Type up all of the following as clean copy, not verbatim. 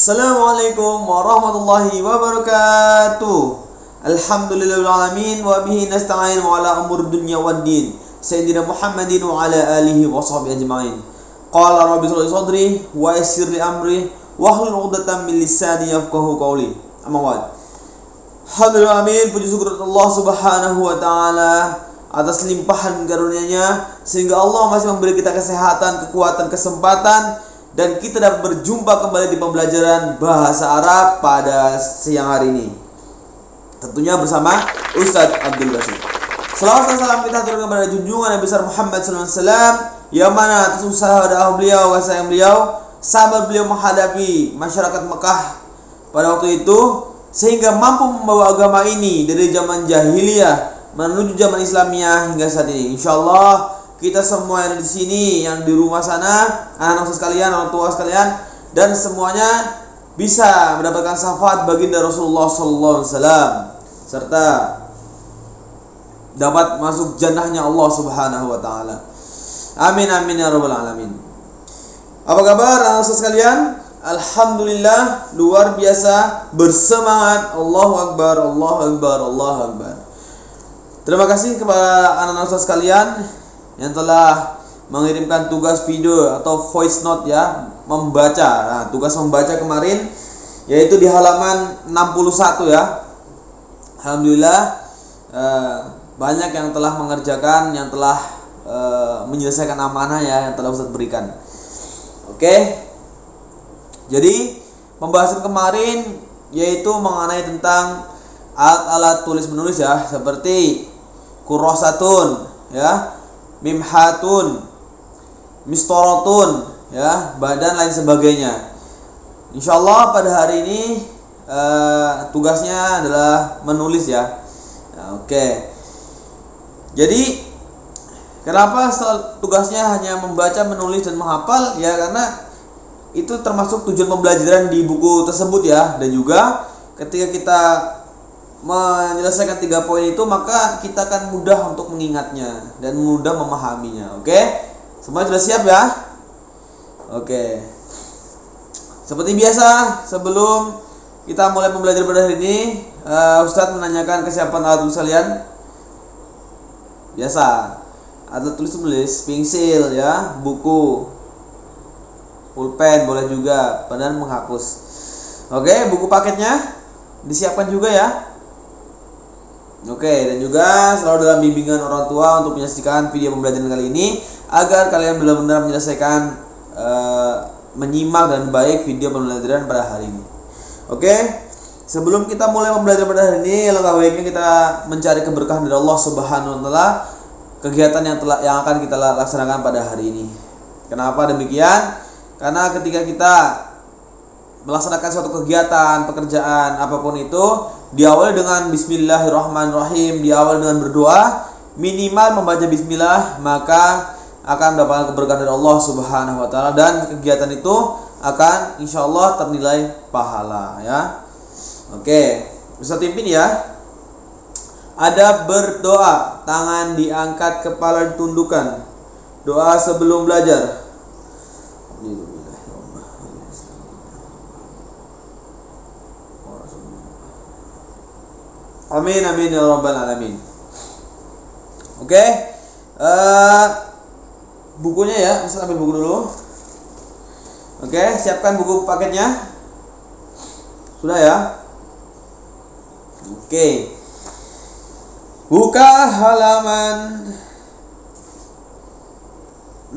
Assalamualaikum warahmatullahi wabarakatuh. Alhamdulillahirrahmanirrahim. Wa bihi nasta'in wa ala umur dunya waddin. Sayyidina Muhammadin wa ala alihi wa sahbihi ajma'in. Qala rabbi shrah li sadri wa yassir li amri wahlul 'uqdatam min lisani yafqahu qawli. Amma ba'd. Alhamdulillah, amin. Puji syukur Allah Subhanahu wa taala atas limpahan karunia-Nya sehingga Allah masih memberi kita kesehatan, kekuatan, kesempatan dan kita dapat berjumpa kembali di pembelajaran bahasa Arab pada siang hari ini. Tentunya bersama Ustadz Abdul Basit. Selawat dan salam kita haturkan kepada junjungan Nabi besar Muhammad SAW, yang mana atas usaha dakwah beliau, kasih sayang beliau, sabar beliau menghadapi masyarakat Mekah pada waktu itu sehingga mampu membawa agama ini dari zaman jahiliyah menuju zaman Islamiyah hingga saat ini. Insyaallah kita semua yang ada di sini, yang di rumah sana, anak-anak sekalian, orang tua sekalian, dan semuanya bisa mendapatkan syafaat baginda Rasulullah SAW, serta dapat masuk jannahnya Allah Subhanahu wa taala. Amin amin ya rabbal alamin. Apa kabar anak-anak sekalian? Alhamdulillah, luar biasa, bersemangat. Allahu akbar, Allahu akbar, Allahu akbar. Terima kasih kepada anak-anak sekalian yang telah mengirimkan tugas video atau voice note ya, membaca. Nah, tugas membaca kemarin yaitu di halaman 61 ya. Alhamdulillah, banyak yang telah mengerjakan, yang telah menyelesaikan amanah ya yang telah Ustaz berikan. Oke. Jadi pembahasan kemarin yaitu mengenai tentang alat-alat tulis menulis ya, seperti kurrosatun ya, mimhatun, mistoratun ya, badan lain sebagainya. Insyaallah pada hari ini tugasnya adalah menulis ya. Oke. Jadi kenapa tugasnya hanya membaca, menulis dan menghafal? Ya karena itu termasuk tujuan pembelajaran di buku tersebut ya. Dan juga ketika kita menyelesaikan 3 poin itu, maka kita akan mudah untuk mengingatnya dan mudah memahaminya. Oke? Semua sudah siap ya? Oke. Seperti biasa, sebelum kita mulai pembelajaran pada hari ini, Ustadz menanyakan kesiapan alat tulis kalian. Biasa. Alat tulis, pensil ya, buku, pulpen boleh juga, dan menghapus. Oke, buku paketnya disiapkan juga ya. Oke, dan juga selalu dalam bimbingan orang tua untuk menyaksikan video pembelajaran kali ini agar kalian benar-benar menyelesaikan menyimak dan baik video pembelajaran pada hari ini. Oke, sebelum kita mulai pembelajaran pada hari ini, alangkah baiknya kita mencari keberkahan dari Allah Subhanahu wa taala kegiatan yang akan kita laksanakan pada hari ini. Kenapa demikian? Karena ketika kita melaksanakan suatu kegiatan, pekerjaan apapun itu, diawali dengan bismillahirrahmanirrahim, diawali dengan berdoa, minimal membaca bismillah, maka akan mendapatkan keberkahan dari Allah Subhanahu wa taala dan kegiatan itu akan insyaallah ternilai pahala ya. Oke, bisa pimpin ya. Ada berdoa, tangan diangkat, kepala ditundukkan. Doa sebelum belajar. Amin amin ya rabbal alamin. Oke. Bukunya ya, bisa ambil buku dulu. Oke, siapkan buku paketnya. Sudah ya? Oke. Buka halaman 61.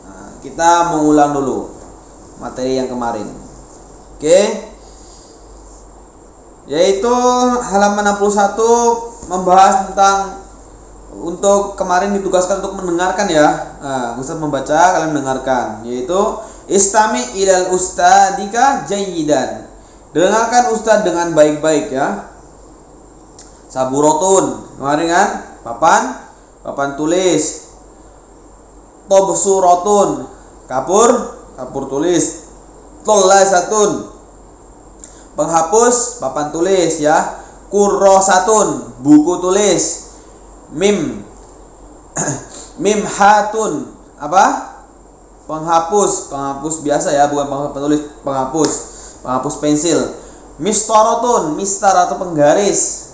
Nah, kita mengulang dulu materi yang kemarin. Oke. Yaitu halaman 61 membahas tentang, untuk kemarin ditugaskan untuk mendengarkan ya. Nah, Ustaz membaca, kalian mendengarkan. Yaitu istami ilal ustadika jayyidan. Dengarkan Ustaz dengan baik-baik ya. Saburotun, kemarin kan? Papan tulis. Tobsurotun, kapur tulis. Tolasatun, penghapus, papan tulis ya. Kurrosatun, buku tulis. Mimhatun, apa? penghapus biasa ya, bukan penulis, penghapus pensil. Mistarotun, mistar atau penggaris.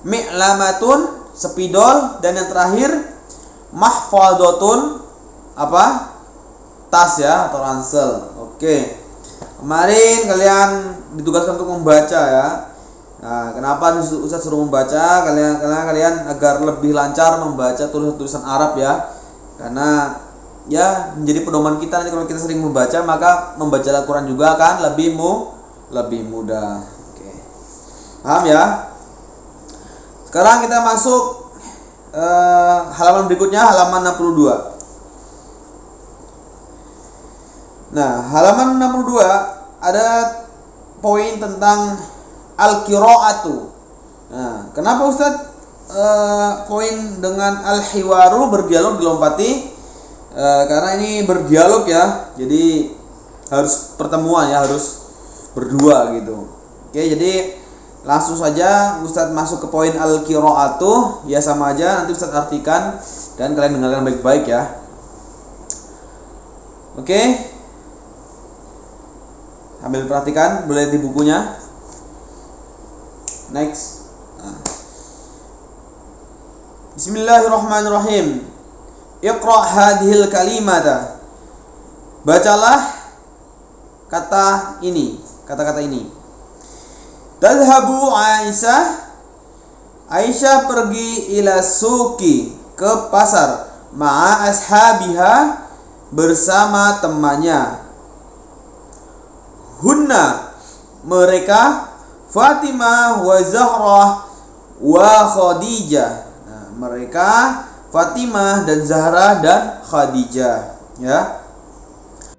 Mi'lamatun, spidol, dan yang terakhir mahfadotun, apa? Tas ya atau ransel. Oke. Kemarin kalian ditugaskan untuk membaca ya. Nah, kenapa Ustaz suruh membaca? Karena kalian agar lebih lancar membaca tulisan Arab ya. Karena ya menjadi pedoman kita nanti kalau kita sering membaca, maka membaca Al-Qur'an juga akan lebih mudah. Oke. Paham ya? Sekarang kita masuk halaman berikutnya, halaman 62. Nah, halaman 62 ada poin tentang al-qiraatu. Nah, kenapa Ustaz poin dengan al-hiwaru, berdialog, dilompati? Karena ini berdialog ya, jadi harus pertemuan ya, harus berdua gitu. Oke, jadi langsung saja Ustaz masuk ke poin al-qiraatu. Ya sama aja, nanti Ustaz artikan dan kalian dengarkan baik-baik ya. Oke. Ambil perhatikan, boleh di bukunya. Next. Bismillahirrahmanirrahim. Iqra hadhil kalimata. Bacalah kata-kata ini. Tadhhabu Aisyah pergi ila suki, ke pasar, ma'a ashabiha, bersama temannya. Hunna, mereka, Fatimah wa Zahrah wa Khadijah. Nah, mereka Fatimah dan Zahra dan Khadijah ya.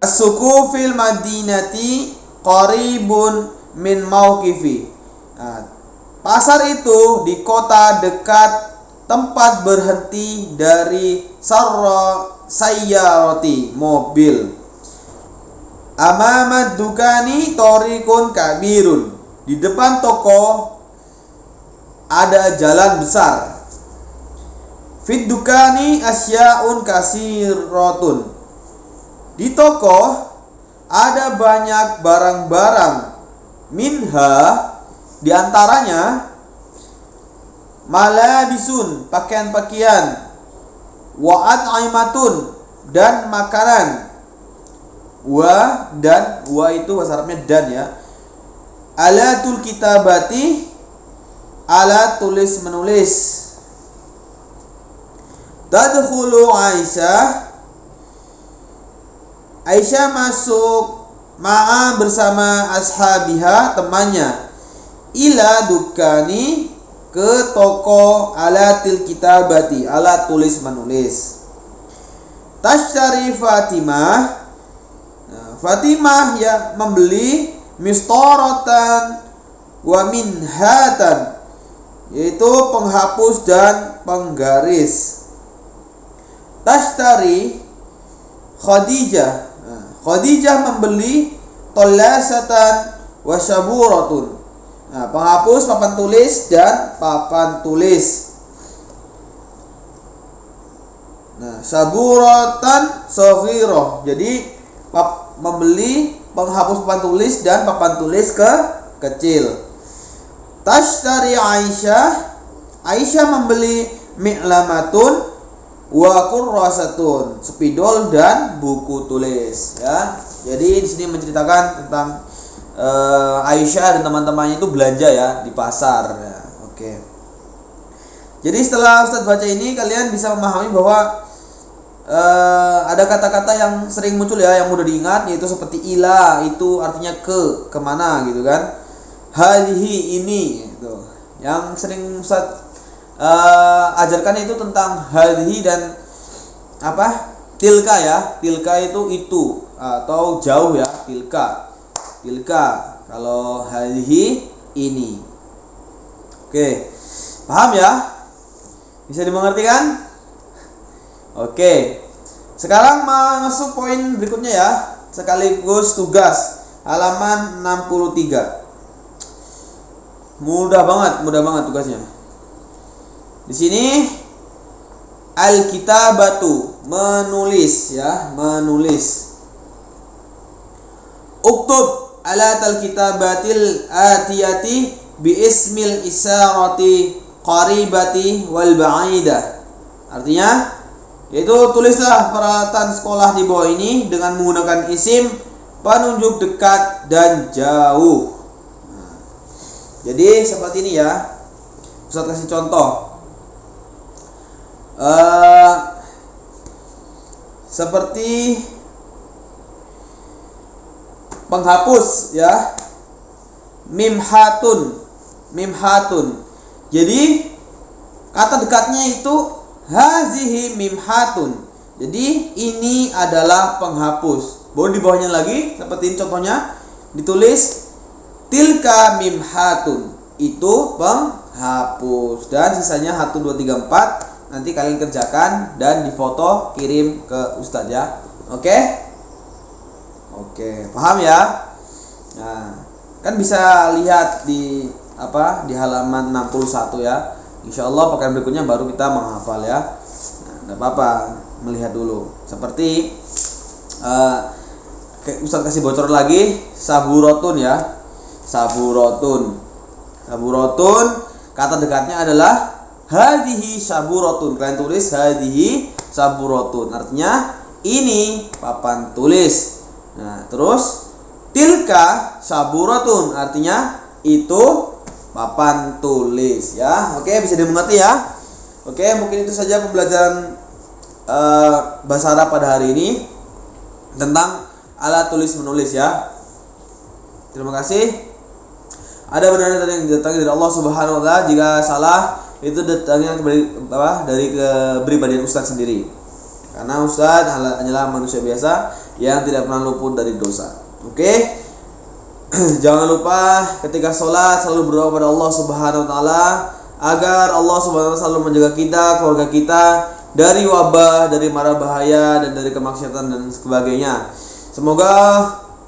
As-suku fil madinati qaribun min mauqifi. Nah, pasar itu di kota dekat tempat berhenti dari sayyarati, mobil. Amamad dukani torikun kabirun. Di depan toko ada jalan besar. Fid dukani asyaun kasirotun. Di toko ada banyak barang-barang. Minha, diantaranya malabisun, pakaian-pakaian. Wa'at aimatun, dan makanan. Wa itu bahasa Arabnya dan ya. Alatul kitabati, alat tulis menulis. Tadkhulu Aisyah masuk ma'a bersama ashabiha, temannya, ila dukani, ke toko alatil kitabati, alat tulis menulis. Tashtari Fatimah, Fatimah ya membeli mistaratan wa minhatan, yaitu penghapus dan penggaris. Tashtari Khadijah, Khadijah membeli tolasatan wa syaburatun. Nah, penghapus, papan tulis dan papan tulis. Nah, syaburatan saghirah. Jadi membeli penghapus papan tulis dan papan tulis kecil. Tashtari Aisyah membeli mi'lamatun wa kurrasatun, spidol dan buku tulis ya. Jadi di sini menceritakan tentang Aisyah dan teman-temannya itu belanja ya di pasar ya. Oke. Jadi setelah Ustaz baca ini, kalian bisa memahami bahwa ada kata-kata yang sering muncul ya, yang mudah diingat, yaitu seperti ila, itu artinya kemana gitu kan. Hadhihi, ini gitu. Yang sering Ustaz ajarkan itu tentang hadhihi dan apa? Tilka ya. Tilka itu atau jauh ya, tilka. Kalau hadhihi, ini. Oke. Paham ya? Bisa dimengerti kan? Oke. Sekarang masuk poin berikutnya ya, sekaligus tugas halaman 63. Mudah banget tugasnya. Di sini al-kitabatu, menulis ya, menulis. Uktub alatal kitabatil atiyati bi ismil isarati qaribati wal ba'idah. Artinya yaitu tulislah peralatan sekolah di bawah ini dengan menggunakan isim penunjuk dekat dan jauh. Jadi seperti ini ya. Ustaz kasih contoh. Seperti penghapus ya, mimhatun. Jadi kata dekatnya itu hazihi mimhatun. Jadi ini adalah penghapus. Baru di bawahnya lagi seperti ini contohnya, ditulis tilka mimhatun, itu penghapus. Dan sisanya 1 2 3 4 nanti kalian kerjakan dan difoto kirim ke Ustadz ya. Oke, paham ya? Nah, kan bisa lihat di di halaman 61 ya. Insyaallah pekan berikutnya baru kita menghafal ya. Nah, enggak apa-apa melihat dulu. Seperti Ustadz kasih bocor lagi, saburotun ya. Saburotun kata dekatnya adalah hadhihi saburotun. Kalian tulis hadhihi saburotun, artinya ini papan tulis. Nah, terus tilka saburotun, artinya itu papan tulis ya. Oke, bisa dimengerti ya. Oke, mungkin itu saja pembelajaran bahasa Arab pada hari ini tentang alat tulis menulis ya. Terima kasih. Ada benar yang datangnya dari Allah Subhanahu wa taala. Jika salah itu datangnya dari kepribadian Ustadz sendiri. Karena Ustadz hanyalah manusia biasa yang tidak pernah luput dari dosa. Oke? Jangan lupa ketika sholat selalu berdoa pada Allah Subhanahu wa taala agar Allah Subhanahu wa taala selalu menjaga kita, keluarga kita dari wabah, dari mara bahaya dan dari kemaksiatan dan sebagainya. Semoga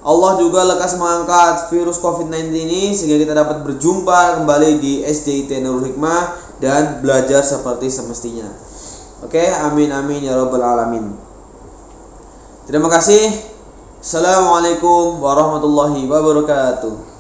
Allah juga lekas mengangkat virus COVID-19 ini sehingga kita dapat berjumpa kembali di SDIT Nurul Hikmah dan belajar seperti semestinya. Oke, amin amin ya rabbal alamin. Terima kasih. Assalamualaikum warahmatullahi wabarakatuh.